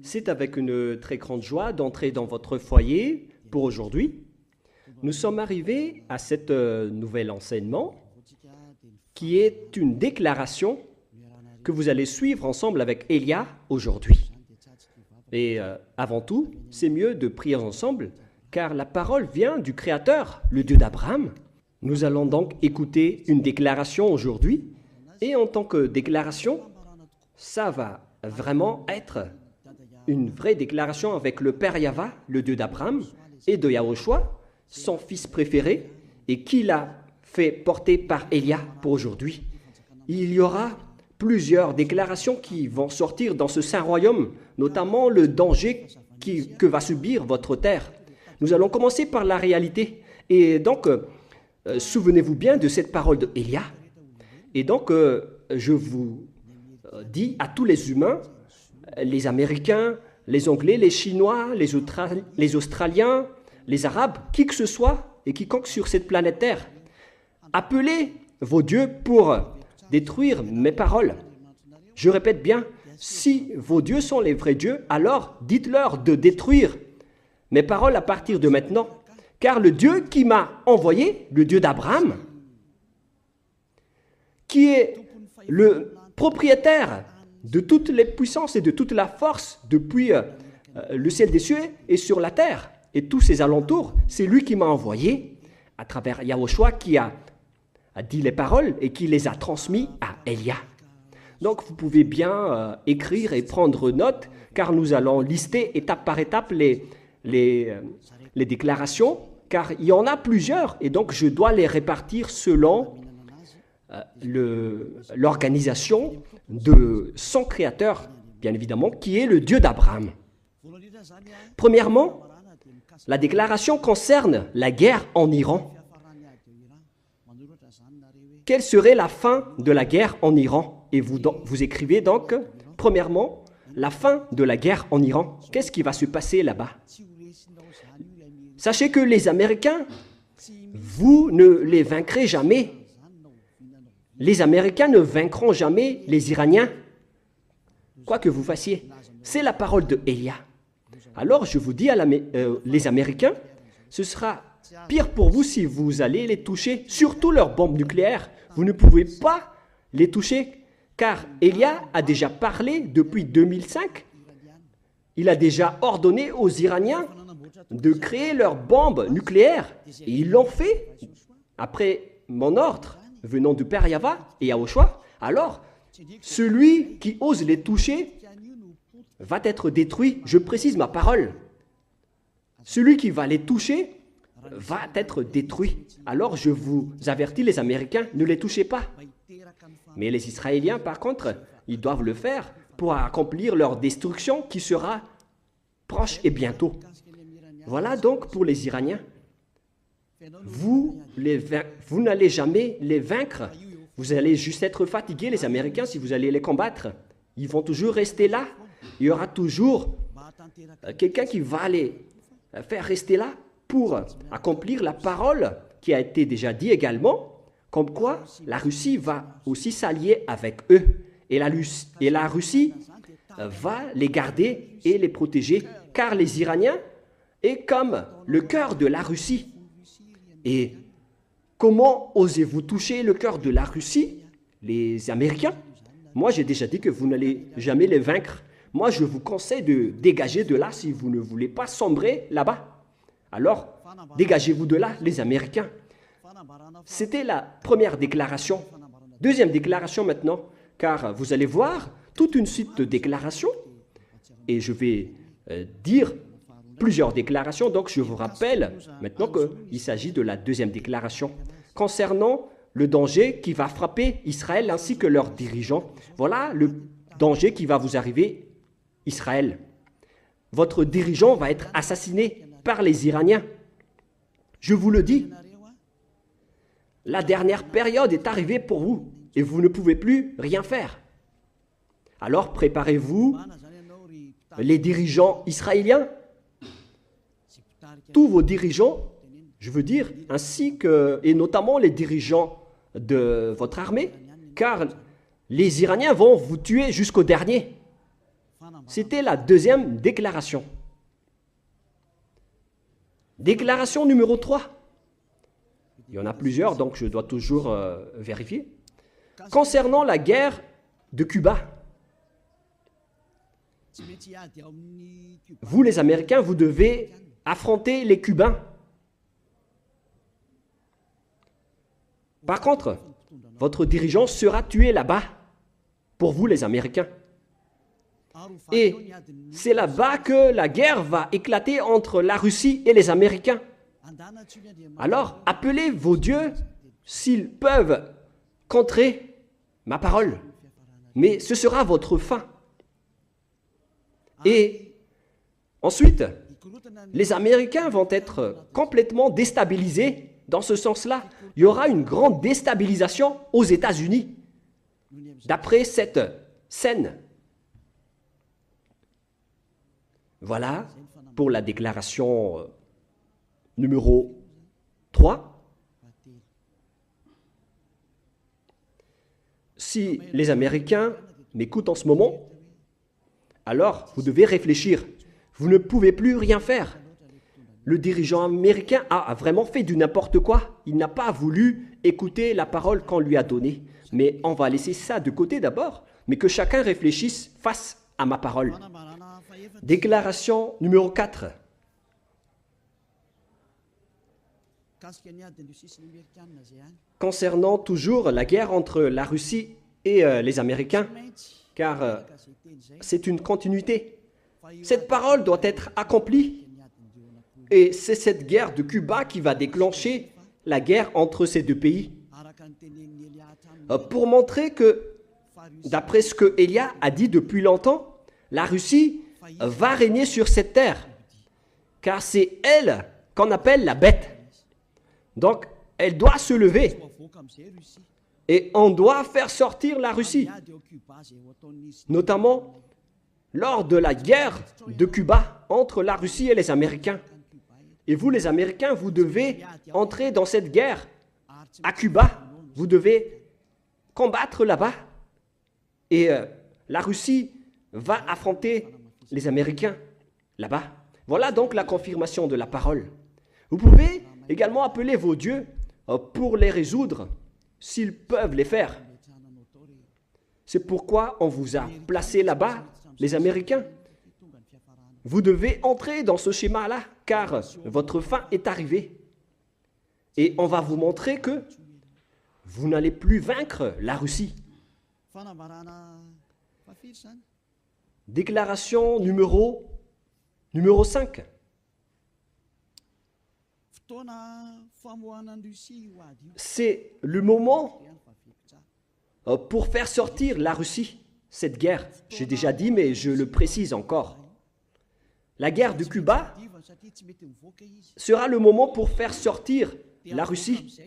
C'est avec une très grande joie d'entrer dans votre foyer pour aujourd'hui. Nous sommes arrivés à cet nouvel enseignement qui est une déclaration que vous allez suivre ensemble avec Elia aujourd'hui. Et avant tout, c'est mieux de prier ensemble car la parole vient du Créateur, le Dieu d'Abraham. Nous allons donc écouter une déclaration aujourd'hui et en tant que déclaration, ça va vraiment être une vraie déclaration avec le Père Yahva, le Dieu d'Abraham, et de Yahushua, son fils préféré, et qui l'a fait porter par Elia pour aujourd'hui. Il y aura plusieurs déclarations qui vont sortir dans ce saint royaume, notamment le danger que va subir votre terre. Nous allons commencer par la réalité. Et donc, souvenez-vous bien de cette parole de Elia. Et donc, je vous dis à tous les humains, les Américains, les Anglais, les Chinois, les Australiens, les Arabes, qui que ce soit et quiconque sur cette planète Terre, appelez vos dieux pour détruire mes paroles. Je répète bien, si vos dieux sont les vrais dieux, alors dites-leur de détruire mes paroles à partir de maintenant. Car le Dieu qui m'a envoyé, le Dieu d'Abraham, qui est le propriétaire de toutes les puissances et de toute la force depuis le ciel des cieux et sur la terre et tous ses alentours, c'est lui qui m'a envoyé à travers Yahushua qui a dit les paroles et qui les a transmis à Elia. Donc vous pouvez bien écrire et prendre note car nous allons lister étape par étape les déclarations car il y en a plusieurs et donc je dois les répartir selon l'organisation de son créateur, bien évidemment, qui est le Dieu d'Abraham. Premièrement, la déclaration concerne la guerre en Iran. Quelle serait la fin de la guerre en Iran? Et vous écrivez donc, premièrement, la fin de la guerre en Iran. Qu'est-ce qui va se passer là-bas? Sachez que les Américains, vous ne les vaincrez jamais. Les Américains ne vaincront jamais les Iraniens, quoi que vous fassiez. C'est la parole de Elia. Alors je vous dis les Américains, ce sera pire pour vous si vous allez les toucher, surtout leurs bombes nucléaires. Vous ne pouvez pas les toucher, car Elia a déjà parlé depuis 2005. Il a déjà ordonné aux Iraniens de créer leurs bombes nucléaires. Et ils l'ont fait après mon ordre venant du Père Yahva et Yahushua. Alors, celui qui ose les toucher va être détruit. Je précise ma parole. Celui qui va les toucher va être détruit. Alors, je vous avertis, les Américains, ne les touchez pas. Mais les Israéliens, par contre, ils doivent le faire pour accomplir leur destruction qui sera proche et bientôt. Voilà donc pour les Iraniens. Vous n'allez jamais les vaincre. Vous allez juste être fatigués, les Américains, si vous allez les combattre. Ils vont toujours rester là. Il y aura toujours quelqu'un qui va les faire rester là pour accomplir la parole qui a été déjà dit également, comme quoi la Russie va aussi s'allier avec eux. Et la Russie va les garder et les protéger, car les Iraniens est comme le cœur de la Russie. Et comment osez-vous toucher le cœur de la Russie, les Américains? Moi, j'ai déjà dit que vous n'allez jamais les vaincre. Moi, je vous conseille de dégager de là si vous ne voulez pas sombrer là-bas. Alors, dégagez-vous de là, les Américains. C'était la première déclaration. Deuxième déclaration maintenant, car vous allez voir toute une suite de déclarations. Et je vais dire plusieurs déclarations, donc je vous rappelle maintenant qu'il s'agit de la deuxième déclaration concernant le danger qui va frapper Israël ainsi que leurs dirigeants. Voilà le danger qui va vous arriver, Israël. Votre dirigeant va être assassiné par les Iraniens. Je vous le dis, la dernière période est arrivée pour vous et vous ne pouvez plus rien faire. Alors préparez-vous, les dirigeants israéliens, tous vos dirigeants, je veux dire, ainsi que, et notamment les dirigeants de votre armée, car les Iraniens vont vous tuer jusqu'au dernier. C'était la deuxième déclaration. Déclaration numéro 3. Il y en a plusieurs, donc je dois toujours vérifier. Concernant la guerre de Cuba, vous les Américains, vous devez affronter les Cubains. Par contre, votre dirigeant sera tué là-bas, pour vous les Américains. Et c'est là-bas que la guerre va éclater entre la Russie et les Américains. Alors, appelez vos dieux s'ils peuvent contrer ma parole. Mais ce sera votre fin. Et ensuite, les Américains vont être complètement déstabilisés dans ce sens-là. Il y aura une grande déstabilisation aux États-Unis, d'après cette scène. Voilà pour la déclaration numéro 3. Si les Américains m'écoutent en ce moment, alors vous devez réfléchir. Vous ne pouvez plus rien faire. Le dirigeant américain a vraiment fait du n'importe quoi. Il n'a pas voulu écouter la parole qu'on lui a donnée. Mais on va laisser ça de côté d'abord, mais que chacun réfléchisse face à ma parole. Déclaration numéro 4. Concernant toujours la guerre entre la Russie et les Américains, car c'est une continuité. Cette parole doit être accomplie. Et c'est cette guerre de Cuba qui va déclencher la guerre entre ces deux pays. Pour montrer que, d'après ce que Élia a dit depuis longtemps, la Russie va régner sur cette terre. Car c'est elle qu'on appelle la bête. Donc, elle doit se lever. Et on doit faire sortir la Russie. Notamment lors de la guerre de Cuba entre la Russie et les Américains. Et vous, les Américains, vous devez entrer dans cette guerre à Cuba. Vous devez combattre là-bas. Et la Russie va affronter les Américains là-bas. Voilà donc la confirmation de la parole. Vous pouvez également appeler vos dieux pour les résoudre, s'ils peuvent les faire. C'est pourquoi on vous a placé là-bas, les Américains. Vous devez entrer dans ce schéma-là, car votre fin est arrivée. Et on va vous montrer que vous n'allez plus vaincre la Russie. Déclaration numéro 5. C'est le moment pour faire sortir la Russie, cette guerre. J'ai déjà dit, mais je le précise encore. La guerre de Cuba sera le moment pour faire sortir la Russie.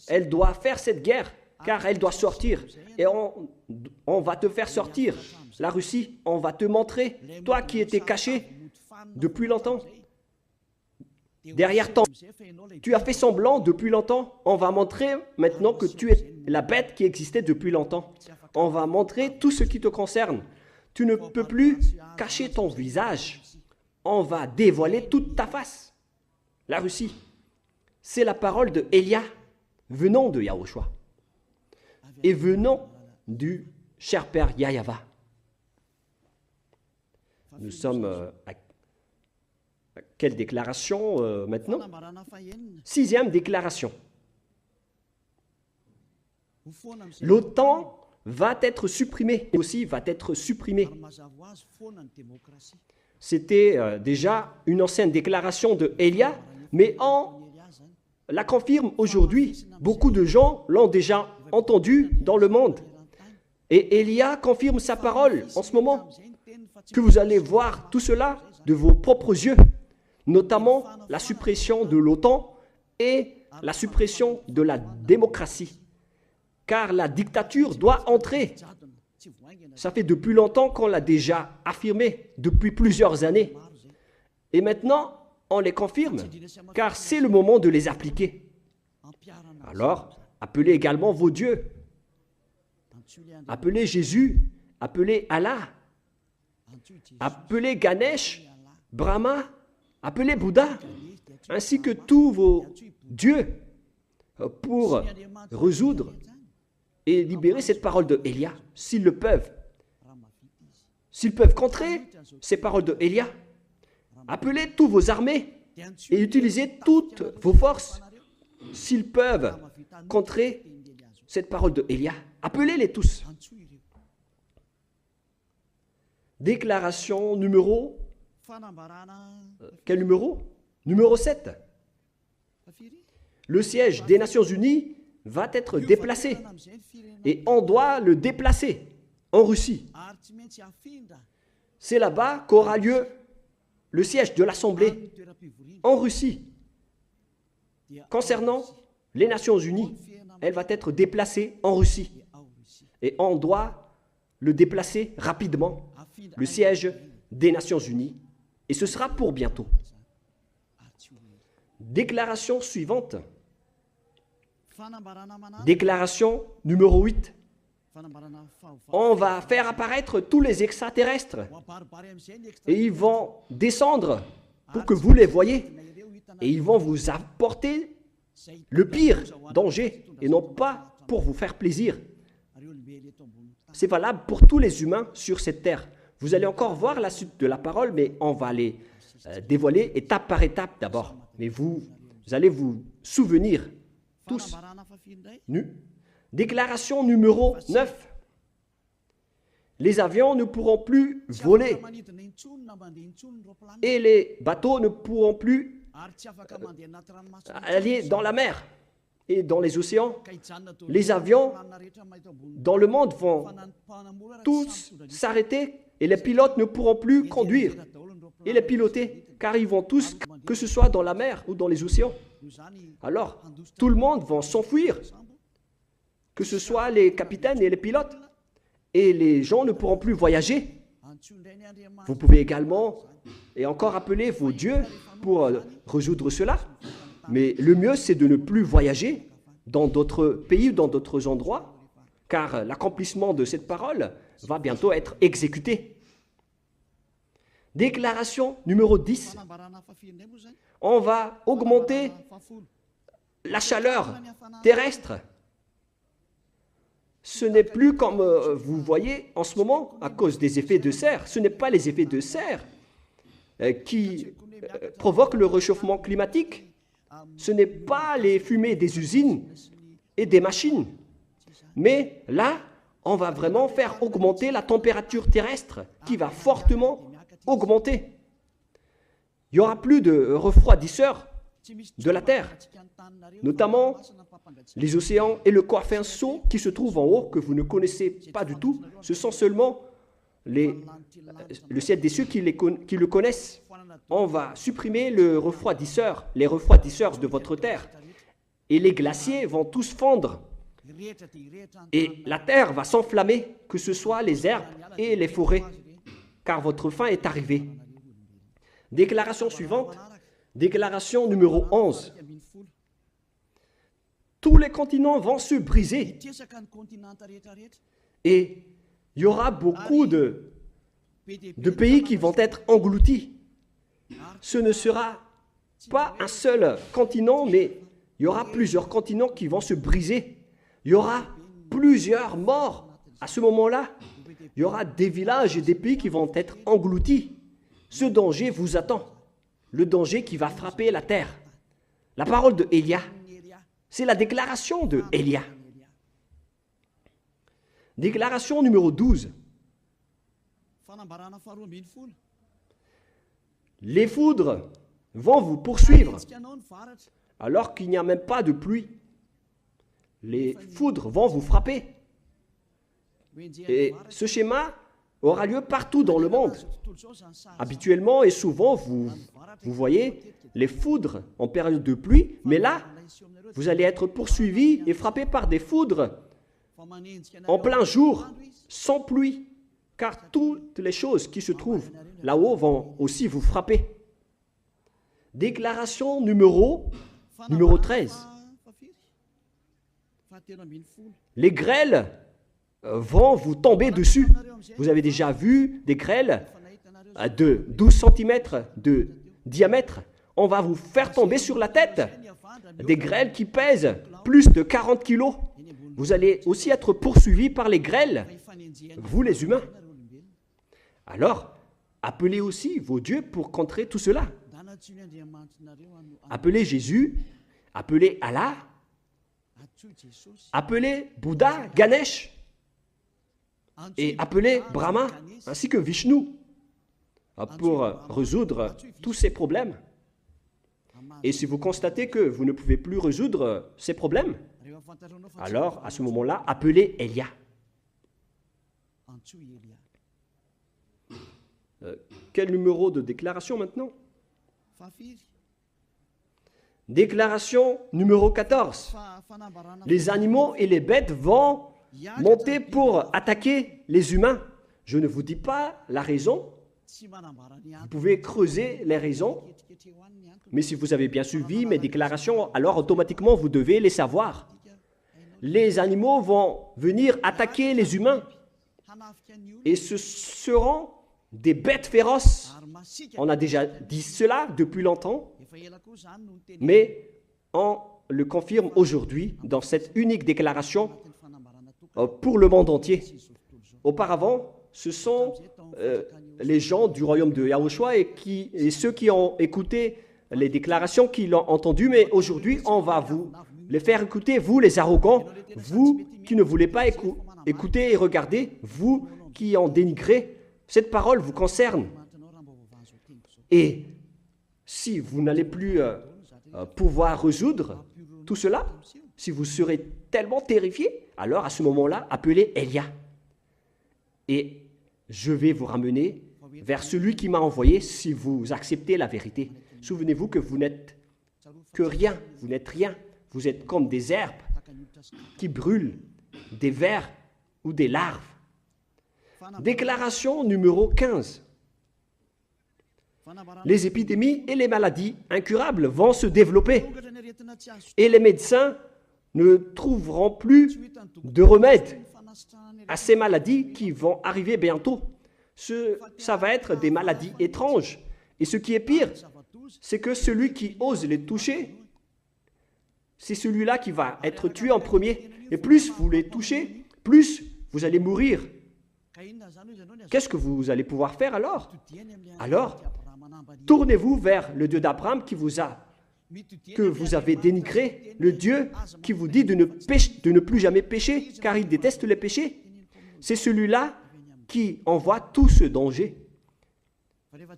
Elle doit faire cette guerre, car elle doit sortir. Et on va te faire sortir, la Russie. On va te montrer, toi qui étais caché depuis longtemps. Derrière ton... Tu as fait semblant depuis longtemps. On va montrer maintenant que tu es la bête qui existait depuis longtemps. On va montrer tout ce qui te concerne. Tu ne peux plus cacher ton visage. On va dévoiler toute ta face. La Russie, c'est la parole de Élia, venant de Yahushua et venant du cher père Yahava. Nous sommes à quelle déclaration maintenant? 6e déclaration. L'OTAN va être supprimée, aussi va être supprimée. C'était déjà une ancienne déclaration de Élia, mais on la confirme aujourd'hui. Beaucoup de gens l'ont déjà entendu dans le monde. Et Élia confirme sa parole en ce moment, que vous allez voir tout cela de vos propres yeux, notamment la suppression de l'OTAN et la suppression de la démocratie. Car la dictature doit entrer. Ça fait depuis longtemps qu'on l'a déjà affirmé, depuis plusieurs années. Et maintenant, on les confirme, car c'est le moment de les appliquer. Alors, appelez également vos dieux. Appelez Jésus, appelez Allah. appelez Ganesh, Brahma, appelez Bouddha, ainsi que tous vos dieux pour résoudre et libérer cette parole de Elia, s'ils le peuvent. S'ils peuvent contrer ces paroles de Elia, appelez tous vos armées et utilisez toutes vos forces. S'ils peuvent contrer cette parole de Elia, appelez-les tous. Déclaration numéro... Quel numéro? Numéro 7. Le siège des Nations Unies va être déplacé. Et on doit le déplacer en Russie. C'est là-bas qu'aura lieu le siège de l'Assemblée en Russie. Concernant les Nations Unies, elle va être déplacée en Russie. Et on doit le déplacer rapidement, le siège des Nations Unies. Et ce sera pour bientôt. Déclaration suivante. Déclaration numéro 8. On va faire apparaître tous les extraterrestres et ils vont descendre pour que vous les voyez et ils vont vous apporter le pire danger et non pas pour vous faire plaisir. C'est valable pour tous les humains sur cette terre. Vous allez encore voir la suite de la parole, mais on va les dévoiler étape par étape d'abord. Mais vous allez vous souvenir tous. Déclaration numéro 9. Les avions ne pourront plus voler et les bateaux ne pourront plus aller dans la mer et dans les océans. Les avions dans le monde vont tous s'arrêter et les pilotes ne pourront plus conduire et les piloter car ils vont tous, que ce soit dans la mer ou dans les océans. Alors, tout le monde va s'enfuir, que ce soit les capitaines et les pilotes, et les gens ne pourront plus voyager. Vous pouvez également et encore appeler vos dieux pour résoudre cela, mais le mieux c'est de ne plus voyager dans d'autres pays ou dans d'autres endroits, car l'accomplissement de cette parole va bientôt être exécuté. Déclaration numéro 10. On va augmenter la chaleur terrestre. Ce n'est plus comme vous voyez en ce moment à cause des effets de serre. Ce n'est pas les effets de serre qui provoquent le réchauffement climatique. Ce n'est pas les fumées des usines et des machines. Mais là, on va vraiment faire augmenter la température terrestre qui va fortement augmenter. Il n'y aura plus de refroidisseurs de la Terre, notamment les océans et le Corfinceau qui se trouvent en haut, que vous ne connaissez pas du tout. Ce sont seulement le ciel des cieux qui le connaissent. On va supprimer les refroidisseurs de votre Terre. Et les glaciers vont tous fondre. Et la Terre va s'enflammer, que ce soit les herbes et les forêts, car votre fin est arrivée. Déclaration suivante, déclaration numéro 11. Tous les continents vont se briser et il y aura beaucoup de pays qui vont être engloutis. Ce ne sera pas un seul continent, mais il y aura plusieurs continents qui vont se briser. Il y aura plusieurs morts à ce moment-là. Il y aura des villages et des pays qui vont être engloutis. Ce danger vous attend. Le danger qui va frapper la terre. La parole de Élia, c'est la déclaration de Élia. Déclaration numéro 12. Les foudres vont vous poursuivre alors qu'il n'y a même pas de pluie. Les foudres vont vous frapper. Et ce schéma aura lieu partout dans le monde. Habituellement et souvent, vous voyez les foudres en période de pluie, mais là, vous allez être poursuivis et frappés par des foudres en plein jour, sans pluie, car toutes les choses qui se trouvent là-haut vont aussi vous frapper. Déclaration numéro 13. Les grêles vont vous tomber dessus. Vous avez déjà vu des grêles de 12 cm de diamètre, on va vous faire tomber sur la tête des grêles qui pèsent plus de 40 kilos. Vous allez aussi être poursuivis par les grêles, vous les humains. Alors, appelez aussi vos dieux pour contrer tout cela. Appelez Jésus, appelez Allah, appelez Bouddha, Ganesh, et appelez Brahma, ainsi que Vishnu, pour résoudre tous ces problèmes. Et si vous constatez que vous ne pouvez plus résoudre ces problèmes, alors à ce moment-là, appelez Elia. Quel numéro de déclaration maintenant? Déclaration numéro 14. Les animaux et les bêtes vont monter pour attaquer les humains. Je ne vous dis pas la raison. Vous pouvez creuser les raisons. Mais si vous avez bien suivi mes déclarations, alors automatiquement vous devez les savoir. Les animaux vont venir attaquer les humains. Et ce seront des bêtes féroces. On a déjà dit cela depuis longtemps, mais on le confirme aujourd'hui dans cette unique déclaration pour le monde entier. Auparavant, ce sont les gens du royaume de Yahushua et ceux qui ont écouté les déclarations qui l'ont entendu, mais aujourd'hui, on va vous les faire écouter, vous les arrogants, vous qui ne voulez pas écouter et regarder, vous qui en dénigrez. Cette parole vous concerne. Et si vous n'allez plus pouvoir résoudre tout cela, si vous serez tellement terrifié, alors à ce moment-là, appelez Elia. Et je vais vous ramener vers celui qui m'a envoyé si vous acceptez la vérité. Souvenez-vous que vous n'êtes que rien, vous n'êtes rien. Vous êtes comme des herbes qui brûlent, des vers ou des larves. Déclaration numéro 15. Les épidémies et les maladies incurables vont se développer et les médecins ne trouveront plus de remède à ces maladies qui vont arriver bientôt. Ça va être des maladies étranges. Et ce qui est pire, c'est que celui qui ose les toucher, c'est celui-là qui va être tué en premier. Et plus vous les touchez, plus vous allez mourir. Qu'est-ce que vous allez pouvoir faire alors? Alors, tournez-vous vers le Dieu d'Abraham que vous avez dénigré, le Dieu qui vous dit de ne plus jamais pécher, car il déteste les péchés. C'est celui-là qui envoie tout ce danger.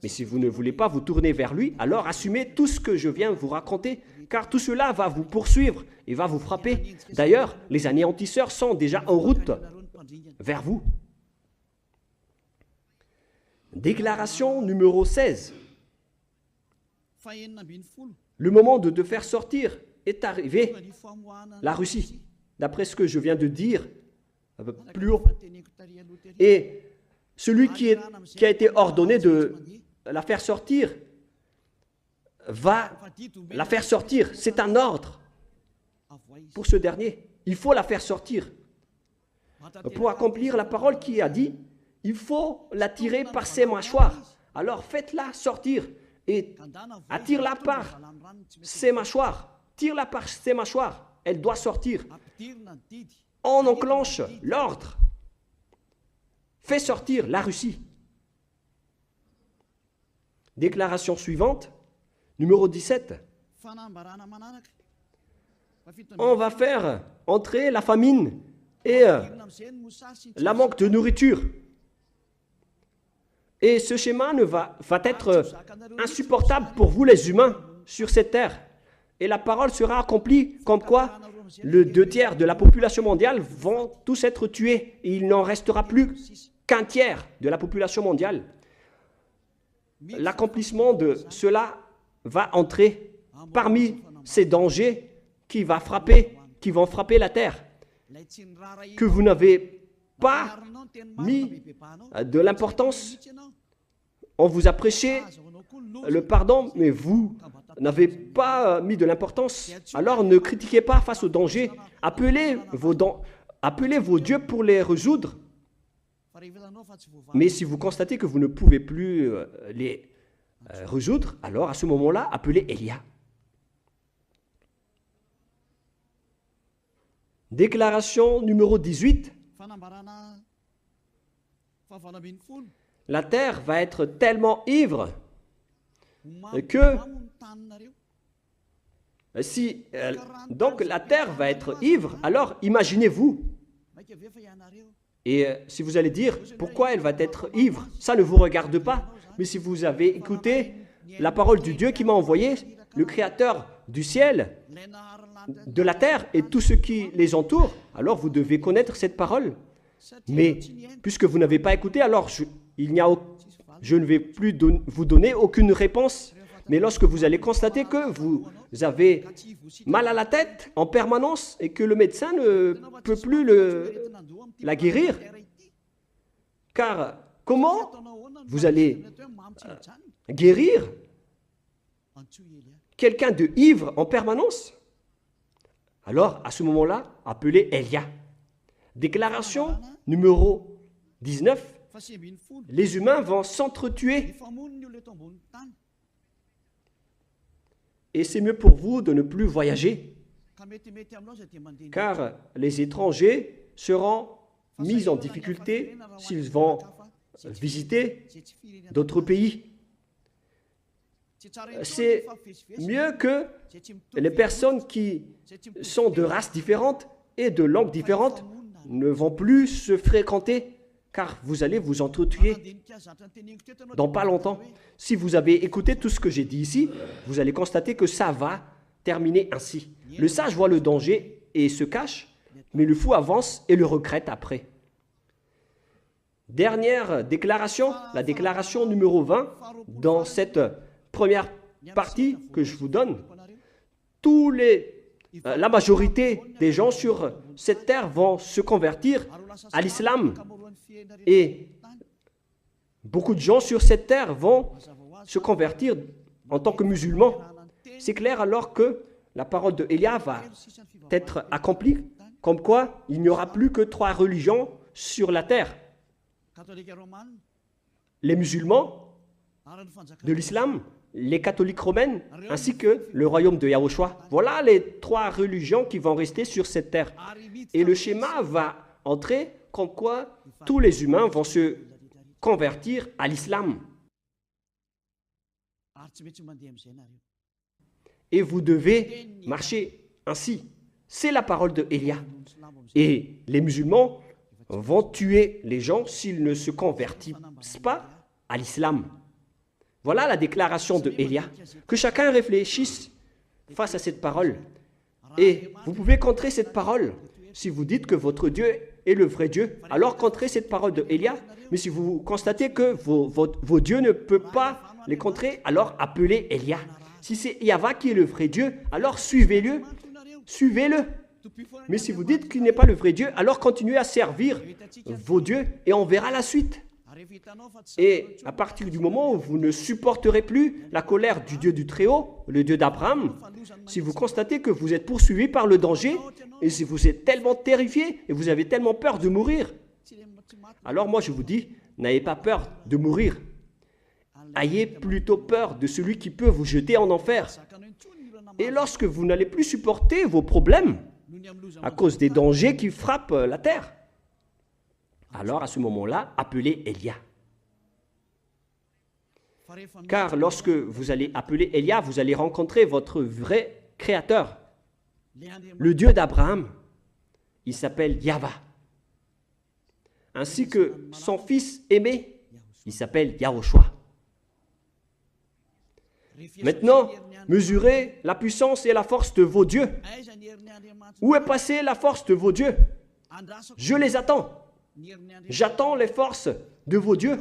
Mais si vous ne voulez pas vous tourner vers lui, alors assumez tout ce que je viens vous raconter, car tout cela va vous poursuivre et va vous frapper. D'ailleurs, les anéantisseurs sont déjà en route vers vous. Déclaration numéro 16. Le moment de te faire sortir est arrivé. La Russie, d'après ce que je viens de dire plus haut. Et celui qui a été ordonné de la faire sortir va la faire sortir. C'est un ordre pour ce dernier. Il faut la faire sortir. Pour accomplir la parole qui a dit, il faut la tirer par ses mâchoires. Alors faites-la sortir et attire-la par ses mâchoires. Tire-la par ses mâchoires. Elle doit sortir. On enclenche l'ordre. Fais sortir la Russie. Déclaration suivante, numéro 17. On va faire entrer la famine et la manque de nourriture. Et ce schéma va être insupportable pour vous les humains sur cette terre. Et la parole sera accomplie comme quoi le 2/3 de la population mondiale vont tous être tués. Et il n'en restera plus qu'un tiers de la population mondiale. L'accomplissement de cela va entrer parmi ces dangers qui vont frapper la terre, que vous n'avez pas mis de l'importance. On vous a prêché le pardon, mais vous n'avez pas mis de l'importance. Alors ne critiquez pas face aux dangers. Appelez vos dieux pour les résoudre. Mais si vous constatez que vous ne pouvez plus les résoudre, alors à ce moment-là, appelez Élia. Déclaration numéro 18. La terre va être tellement ivre que si donc la terre va être ivre, alors imaginez-vous. Et si vous allez dire pourquoi elle va être ivre, ça ne vous regarde pas. Mais si vous avez écouté la parole du Dieu qui m'a envoyé, le Créateur du ciel, de la terre et tout ce qui les entoure, alors vous devez connaître cette parole. Mais puisque vous n'avez pas écouté, alors je ne vais plus vous donner aucune réponse. Mais lorsque vous allez constater que vous avez mal à la tête en permanence et que le médecin ne peut plus la guérir, car comment vous allez guérir quelqu'un de ivre en permanence? Alors, à ce moment-là, appelez Élia. Déclaration numéro 19. Les humains vont s'entretuer. Et c'est mieux pour vous de ne plus voyager, car les étrangers seront mis en difficulté s'ils vont visiter d'autres pays. C'est mieux que les personnes qui sont de races différentes et de langues différentes ne vont plus se fréquenter, car vous allez vous entretuer dans pas longtemps. Si vous avez écouté tout ce que j'ai dit ici, vous allez constater que ça va terminer ainsi. Le sage voit le danger et se cache, mais le fou avance et le regrette après. Dernière déclaration, la déclaration numéro 20, dans cette première partie que je vous donne. La majorité des gens sur cette terre vont se convertir à l'islam et beaucoup de gens sur cette terre vont se convertir en tant que musulmans. C'est clair alors que la parole de Élia va être accomplie, comme quoi il n'y aura plus que 3 religions sur la terre. Les musulmans de l'islam, les catholiques romaines, ainsi que le royaume de Yahushua. Voilà les 3 religions qui vont rester sur cette terre. Et le schéma va entrer comme quoi tous les humains vont se convertir à l'islam. Et vous devez marcher ainsi. C'est la parole de Élia. Et les musulmans vont tuer les gens s'ils ne se convertissent pas à l'islam. Voilà la déclaration de Élia. Que chacun réfléchisse face à cette parole. Et vous pouvez contrer cette parole. Si vous dites que votre Dieu est le vrai Dieu, alors contrez cette parole de Élia. Mais si vous constatez que vos dieux ne peuvent pas les contrer, alors appelez Élia. Si c'est Yahva qui est le vrai Dieu, alors suivez-le. Suivez-le. Mais si vous dites qu'il n'est pas le vrai Dieu, alors continuez à servir vos dieux et on verra la suite. Et à partir du moment où vous ne supporterez plus la colère du Dieu du Très-Haut, le Dieu d'Abraham, si vous constatez que vous êtes poursuivi par le danger, et si vous êtes tellement terrifié et vous avez tellement peur de mourir, alors moi je vous dis, n'ayez pas peur de mourir. Ayez plutôt peur de celui qui peut vous jeter en enfer. Et lorsque vous n'allez plus supporter vos problèmes à cause des dangers qui frappent la terre, alors à ce moment-là, appelez Élia. Car lorsque vous allez appeler Élia, vous allez rencontrer votre vrai Créateur, le Dieu d'Abraham. Il s'appelle Yahva. Ainsi que son fils aimé, il s'appelle Yahushua. Maintenant, mesurez la puissance et la force de vos dieux. Où est passée la force de vos dieux? Je les attends. J'attends les forces de vos dieux.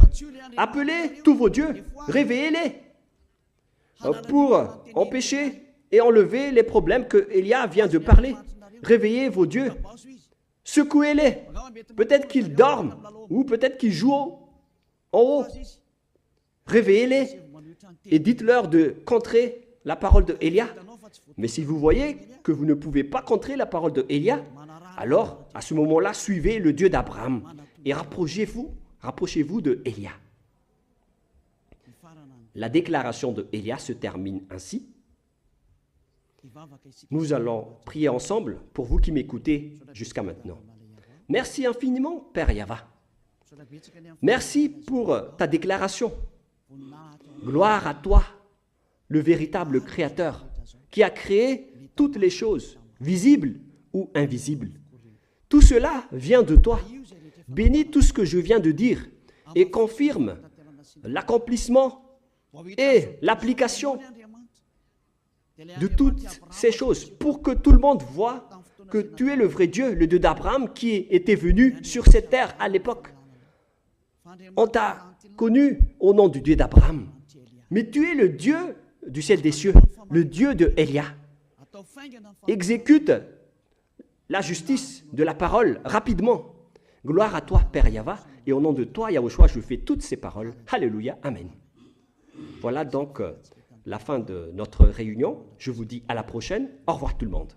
Appelez tous vos dieux, réveillez-les pour empêcher et enlever les problèmes que Élia vient de parler. Réveillez vos dieux, secouez-les. Peut-être qu'ils dorment ou peut-être qu'ils jouent en haut. Réveillez-les et dites-leur de contrer la parole de Élia. Mais si vous voyez que vous ne pouvez pas contrer la parole de Élia, Alors, à ce moment-là, suivez le Dieu d'Abraham et rapprochez-vous de Élia. La déclaration de Élia se termine ainsi. Nous allons prier ensemble pour vous qui m'écoutez jusqu'à maintenant. Merci infiniment, Père Yahva. Merci pour ta déclaration. Gloire à toi, le véritable Créateur, qui a créé toutes les choses, visibles ou invisibles. Tout cela vient de toi. Bénis tout ce que je viens de dire et confirme l'accomplissement et l'application de toutes ces choses pour que tout le monde voit que tu es le vrai Dieu, le Dieu d'Abraham qui était venu sur cette terre à l'époque. On t'a connu au nom du Dieu d'Abraham, mais tu es le Dieu du ciel des cieux, le Dieu de Élia. Exécute la justice de la parole rapidement. Gloire à toi, Père Yahva, et au nom de toi, Yahushua, je fais toutes ces paroles. Alléluia, Amen. Voilà donc la fin de notre réunion. Je vous dis à la prochaine. Au revoir tout le monde.